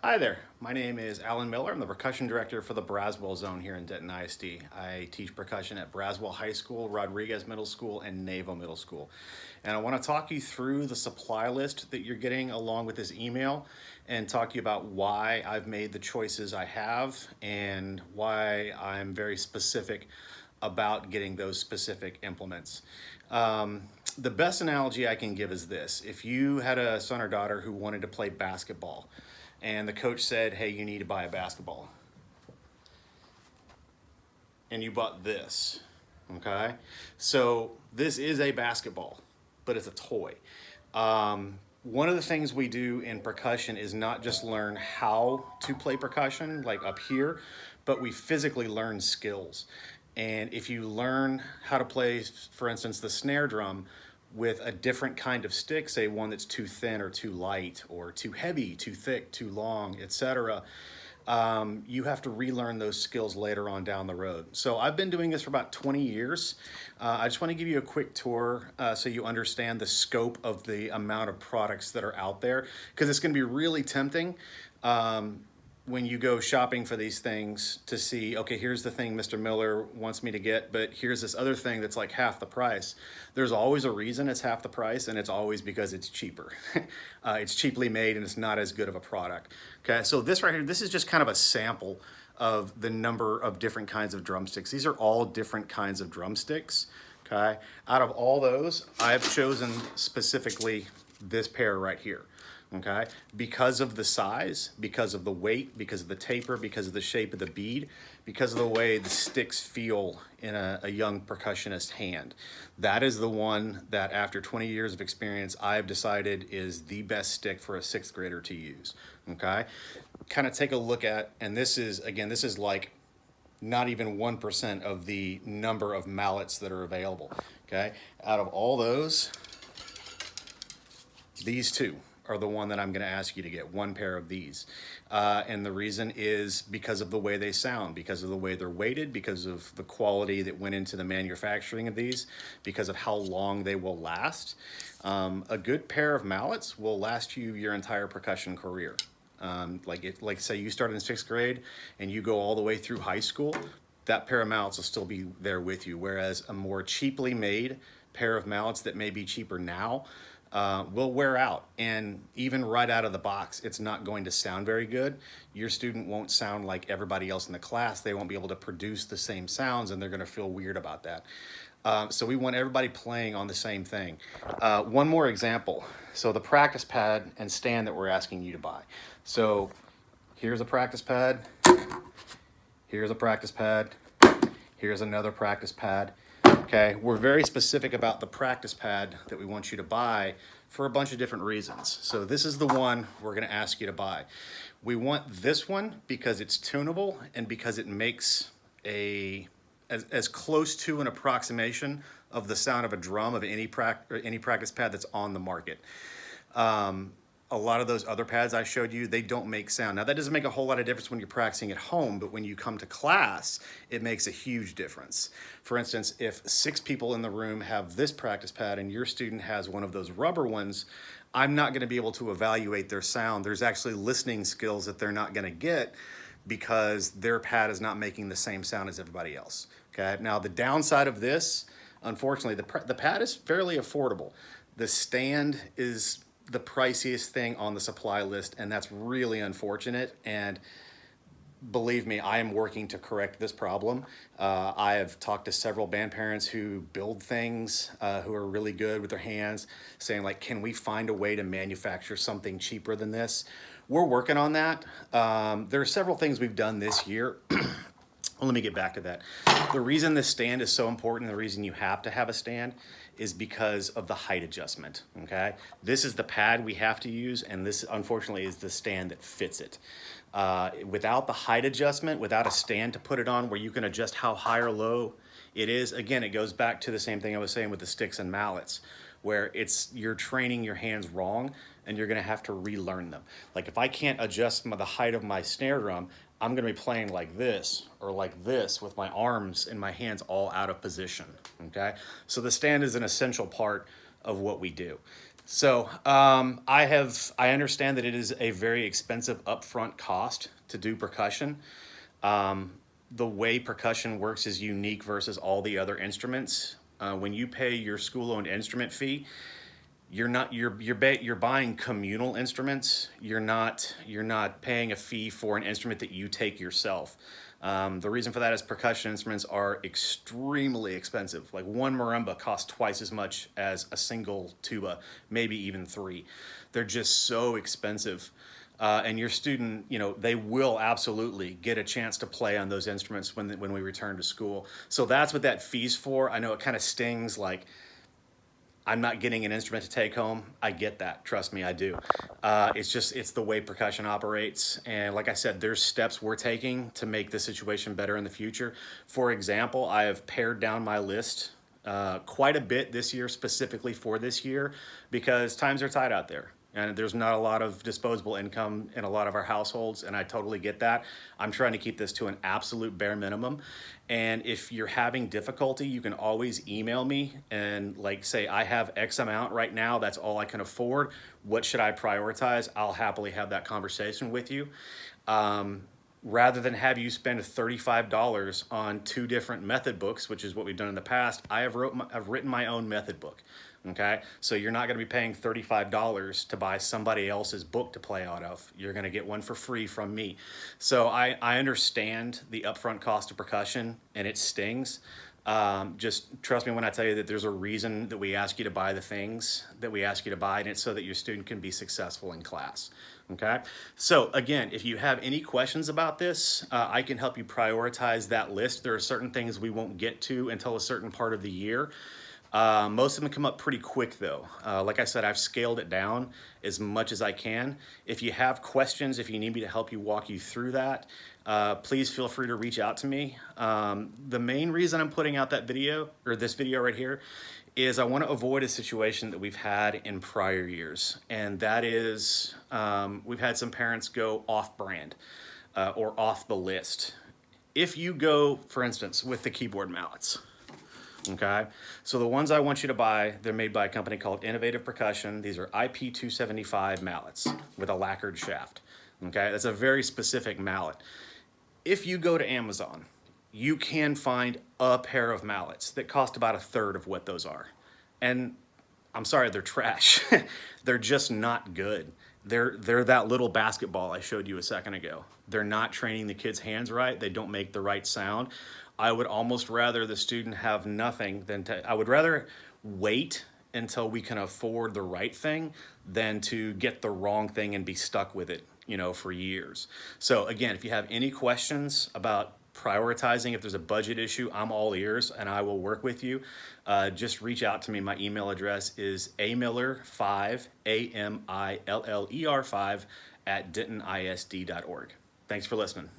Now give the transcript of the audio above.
Hi there, my name is Alan Miller. I'm the percussion director for the Braswell Zone here in Denton ISD. I teach percussion at Braswell High School, Rodriguez Middle School, and Naval Middle School. And I want to talk you through the supply list that you're getting along with this email and talk to you about why I've made the choices I have and why I'm very specific about getting those specific implements. The best analogy I can give is this. If you had a son or daughter who wanted to play basketball, and the coach said, hey, you need to buy a basketball. And you bought this, okay? So this is a basketball, but it's a toy. One of the things we do in percussion is not just learn how to play percussion, like up here, but we physically learn skills. And if you learn how to play, for instance, the snare drum, with a different kind of stick, say one that's too thin or too light or too heavy, too thick, too long, etc., you have to relearn those skills later on down the road. So I've been doing this for about 20 years. I just want to give you a quick tour so you understand the scope of the amount of products that are out there, because it's going to be really tempting when you go shopping for these things to see, okay, here's the thing Mr. Miller wants me to get, but here's this other thing that's like half the price. There's always a reason it's half the price, and it's always because it's cheaper. It's cheaply made and it's not as good of a product. Okay, so this right here, this is just kind of a sample of the number of different kinds of drumsticks. These are all different kinds of drumsticks. Okay, out of all those, I've chosen specifically this pair right here. Okay, because of the size, because of the weight, because of the taper, because of the shape of the bead, because of the way the sticks feel in a young percussionist's hand. That is the one that after 20 years of experience, I've decided is the best stick for a sixth grader to use. Okay, kind of take a look at, and this is, again, this is like not even 1% of the number of mallets that are available. Okay, out of all those, these two are the one that I'm going to ask you to get, one pair of these. And the reason is because of the way they sound, because of the way they're weighted, because of the quality that went into the manufacturing of these, because of how long they will last. A good pair of mallets will last you your entire percussion career. Like say you start in sixth grade and you go all the way through high school, that pair of mallets will still be there with you. Whereas a more cheaply made pair of mallets that may be cheaper now will wear out, and even right out of the box, it's not going to sound very good. Your student won't sound like everybody else in the class. They won't be able to produce the same sounds, and they're going to feel weird about that. So we want everybody playing on the same thing. One more example. So the practice pad and stand that we're asking you to buy. So here's a practice pad. Here's a practice pad. Here's another practice pad. Okay, we're very specific about the practice pad that we want you to buy for a bunch of different reasons. So this is the one we're going to ask you to buy. We want this one because it's tunable and because it makes as close to an approximation of the sound of a drum of any practice pad that's on the market. A lot of those other pads I showed you, they don't make sound. Now, that doesn't make a whole lot of difference when you're practicing at home, but when you come to class, it makes a huge difference. For instance, if 6 people in the room have this practice pad and your student has one of those rubber ones, I'm not going to be able to evaluate their sound. There's actually listening skills that they're not going to get because their pad is not making the same sound as everybody else. Okay. Now, the downside of this, unfortunately, the pad is fairly affordable. The stand is the priciest thing on the supply list, and that's really unfortunate. And believe me, I am working to correct this problem. I have talked to several band parents who build things, who are really good with their hands, saying like, can we find a way to manufacture something cheaper than this? We're working on that. There are several things we've done this year. Let me get back to that. The reason this stand is so important, the reason you have to have a stand, is because of the height adjustment, okay? This is the pad we have to use, and this, unfortunately, is the stand that fits it. Without the height adjustment, without a stand to put it on where you can adjust how high or low it is, again, it goes back to the same thing I was saying with the sticks and mallets, where you're training your hands wrong, and you're gonna have to relearn them. Like if I can't adjust the height of my snare drum, I'm gonna be playing like this or like this with my arms and my hands all out of position, okay? So the stand is an essential part of what we do. So I understand that it is a very expensive upfront cost to do percussion. The way percussion works is unique versus all the other instruments. When you pay your school-owned instrument fee, you're buying communal instruments. You're not paying a fee for an instrument that you take yourself. The reason for that is percussion instruments are extremely expensive. Like one marimba costs twice as much as a single tuba, maybe even three. They're just so expensive. And your student, they will absolutely get a chance to play on those instruments when we return to school. So that's what that fee's for. I know it kind of stings, like I'm not getting an instrument to take home. I get that. Trust me, I do. It's the way percussion operates. And like I said, there's steps we're taking to make the situation better in the future. For example, I have pared down my list quite a bit this year, specifically for this year, because times are tight out there. And there's not a lot of disposable income in a lot of our households, and I totally get that. I'm trying to keep this to an absolute bare minimum. And if you're having difficulty, you can always email me and say, I have X amount right now, that's all I can afford. What should I prioritize? I'll happily have that conversation with you. Rather than have you spend $35 on two different method books, which is what we've done in the past, I've written my own method book. Okay, so you're not going to be paying $35 to buy somebody else's book to play out of. You're going to get one for free from me. So I understand the upfront cost of percussion, and it stings. Just trust me when I tell you that there's a reason that we ask you to buy the things that we ask you to buy, and it's so that your student can be successful in class. Okay, so again, if you have any questions about this, I can help you prioritize that list. There are certain things we won't get to until a certain part of the year. Most of them come up pretty quick though. Like I said, I've scaled it down as much as I can. If you have questions, if you need me to help you walk you through that, please feel free to reach out to me. The main reason I'm putting out that video, or this video right here, is I want to avoid a situation that we've had in prior years. And that is, we've had some parents go off-brand or off the list. If you go, for instance, with the keyboard mallets, okay, so the ones I want you to buy, they're made by a company called Innovative Percussion. These are IP275 mallets with a lacquered shaft. Okay, that's a very specific mallet. If you go to Amazon, you can find a pair of mallets that cost about a third of what those are. And I'm sorry, they're trash. They're just not good. They're that little basketball I showed you a second ago. They're not training the kids' hands right. They don't make the right sound. I would almost rather the student have nothing than I would rather wait until we can afford the right thing than to get the wrong thing and be stuck with it, for years. So again, if you have any questions about prioritizing, if there's a budget issue, I'm all ears and I will work with you. Just reach out to me. My email address is amiller5, AMILLER5 @dentonisd.org. Thanks for listening.